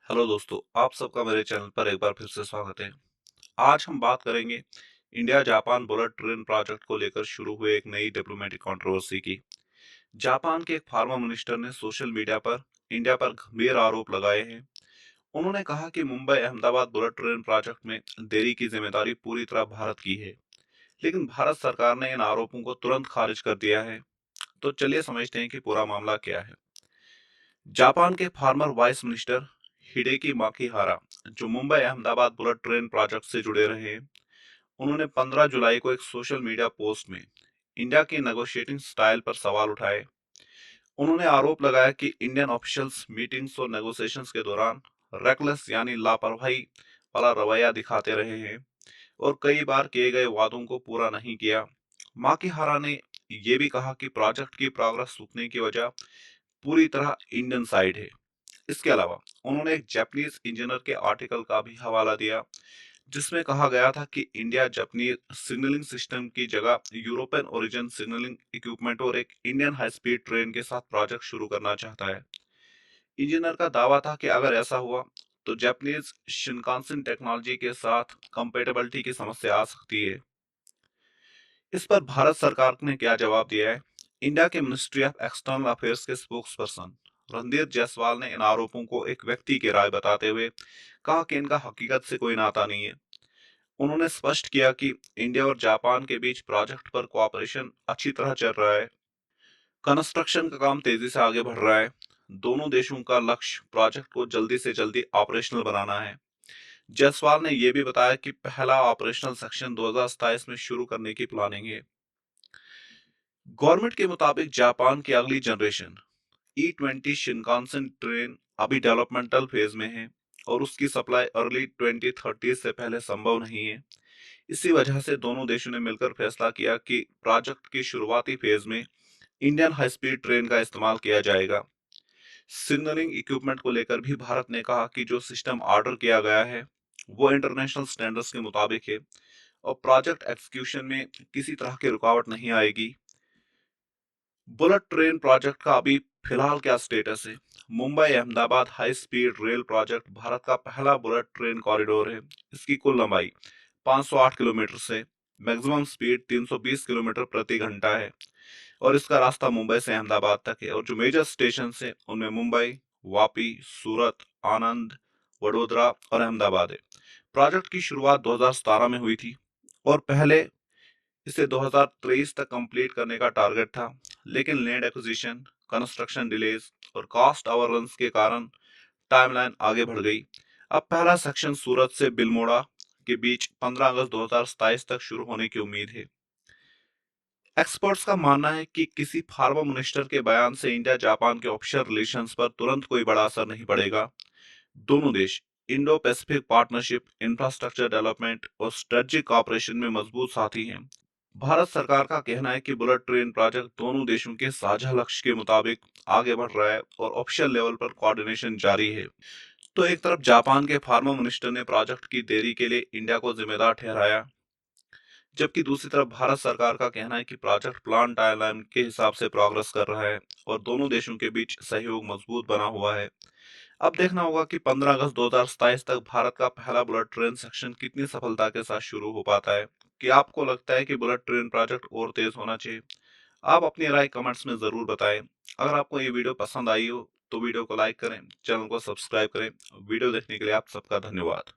Hello दोस्तों, आप सबका मेरे चैनल पर एक बार फिर से स्वागत है। आज हम बात करेंगे India Japan bullet train project को लेकर शुरू हुए एक नई डिप्लोमेटिक कंट्रोवर्सी की। जापान के एक फार्मा मिनिस्टर ने सोशल मीडिया पर इंडिया पर गंभीर आरोप लगाए हैं। उन्होंने कहा कि Mumbai Ahmedabad bullet train project में देरी की जिम्मेदारी पूरी तरह भारत की है, लेकिन भारत सरकार ने इन आरोपों को तुरंत खारिज कर दिया है। तो चलिए समझते हैं कि पूरा मामला क्या है। जापान के फार्मर वाइस मिनिस्टर हिडेकी माकिहारा, जो Mumbai Ahmedabad bullet train project से जुड़े रहे हैं, उन्होंने 15 जुलाई को एक सोशल मीडिया पोस्ट में इंडिया की नेगोशिएटिंग स्टाइल पर सवाल उठाए। उन्होंने आरोप लगाया कि इंडियन ऑफिशियल्स मीटिंग्स और नेगोशिएशंस के दौरान रेकलेस यानी लापरवाही वाला रवैया दिखाते रहे हैं और कई बार किए गए वादों को पूरा नहीं किया। माकिहारा ने यह भी कहा कि प्रोजेक्ट की प्रोग्रेस रुकने की वजह पूरी तरह इंडियन साइड है। इसके अलावा उन्होंने एक जापानीज इंजीनियर के आर्टिकल का भी हवाला दिया, जिसमें कहा गया था कि इंडिया जापानीज सिग्नलिंग सिस्टम की जगह यूरोपियन ओरिजिन सिग्नलिंग इक्विपमेंट और एक इंडियन हाई स्पीड ट्रेन के साथ प्रोजेक्ट शुरू करना चाहता है। इंजीनियर का दावा था कि अगर ऐसा हुआ तो जापानीज शिनकानसेन टेक्नोलॉजी के साथ कंपेटेबिलिटी की समस्या आ सकती है। इस पर भारत सरकार ने क्या जवाब दिया है? इंडिया के मिनिस्ट्री ऑफ एक्सटर्नल अफेयर्स के स्पोक्स पर्सन रणधीर जायसवाल ने इन आरोपों को एक व्यक्ति की राय बताते हुए कहा कि इनका हकीकत से कोई नाता नहीं है। उन्होंने स्पष्ट किया कि इंडिया और जापान के बीच प्रोजेक्ट पर कोऑपरेशन अच्छी तरह चल रहा है। कंस्ट्रक्शन का काम तेजी से आगे बढ़ रहा है। दोनों देशों का लक्ष्य प्रोजेक्ट को जल्दी से जल्दी ऑपरेशनल बनाना है। जायसवाल ने यह भी बताया कि पहला ऑपरेशनल सेक्शन 2027 में शुरू करने की प्लानिंग है। गवर्नमेंट के मुताबिक जापान की अगली जनरेशन E20 शिनकानसेन ट्रेन अभी डेवलपमेंटल फेज में है और उसकी सप्लाई अर्ली 2030 से पहले संभव नहीं है। इसी वजह से दोनों देशों ने मिलकर फैसला किया कि प्रोजेक्ट की शुरुआती फेज में इंडियन हाई स्पीड ट्रेन का इस्तेमाल किया जाएगा। सिग्नलिंग इक्विपमेंट को लेकर भी भारत ने कहा कि जो सिस्टम ऑर्डर किया गया है वो इंटरनेशनल स्टैंडर्ड्स के मुताबिक है और प्रोजेक्ट एक्सक्यूशन में किसी तरह की रुकावट नहीं आएगी। बुलेट ट्रेन प्रोजेक्ट का अभी फिलहाल क्या स्टेटस है? Mumbai Ahmedabad high speed rail project Bharat का पहला बुलेट ट्रेन कॉरिडोर है। इसकी कुल लंबाई 508 किलोमीटर से मैक्सिमम स्पीड 320 किलोमीटर प्रति घंटा है और इसका रास्ता मुंबई से अहमदाबाद तक है और जो मेजर स्टेशन है उनमें मुंबई, वापी, सूरत, आनंद, वडोदरा और अहमदाबाद है। प्रोजेक्ट की शुरुआत 2017 में हुई थी और पहले इसे 2023 तक कंप्लीट करने का टारगेट था, लेकिन लैंड एक्विजिशन, कंस्ट्रक्शन डिलेज और कॉस्ट ओवररन्स के कारण टाइमलाइन आगे बढ़ गई। अब पहला सेक्शन सूरत से बिल्मोड़ा के बीच 15 अगस्त 2027 तक शुरू होने की उम्मीद है। एक्सपर्ट्स का मानना है कि किसी फार्मा मिनिस्टर के बयान से इंडिया जापान के ऑफिशियल रिलेशंस पर तुरंत कोई बड़ा असर नहीं पड़ेगा। दोनों देश Indo Pacific partnership, infrastructure development और स्ट्रेटेजिक कॉपरेशन में मजबूत साथी हैं। भारत सरकार का कहना है कि बुलेट ट्रेन प्रोजेक्ट दोनों देशों के साझा लक्ष्य के मुताबिक आगे बढ़ रहा है और ऑफिशियल लेवल पर कोऑर्डिनेशन जारी है। तो एक तरफ जापान के फार्मा मिनिस्टर ने प्रोजेक्ट की देरी के लिए इंडिया को जिम्मेदार ठहराया, जबकि दूसरी तरफ भारत सरकार का कहना है कि प्रोजेक्ट प्लान टाइमलाइन के हिसाब से प्रोग्रेस कर रहा है और दोनों देशों के बीच सहयोग मजबूत बना हुआ है। अब देखना होगा कि 15 अगस्त 2027 तक भारत का पहला बुलेट ट्रेन सेक्शन कितनी सफलता के साथ शुरू हो पाता है। कि आपको लगता है कि बुलेट ट्रेन प्रोजेक्ट और तेज होना चाहिए? आप अपनी राय कमेंट्स में जरूर बताएं। अगर आपको ये वीडियो पसंद आई हो तो वीडियो को लाइक करें, चैनल को सब्सक्राइब करें। वीडियो देखने के लिए आप सबका धन्यवाद।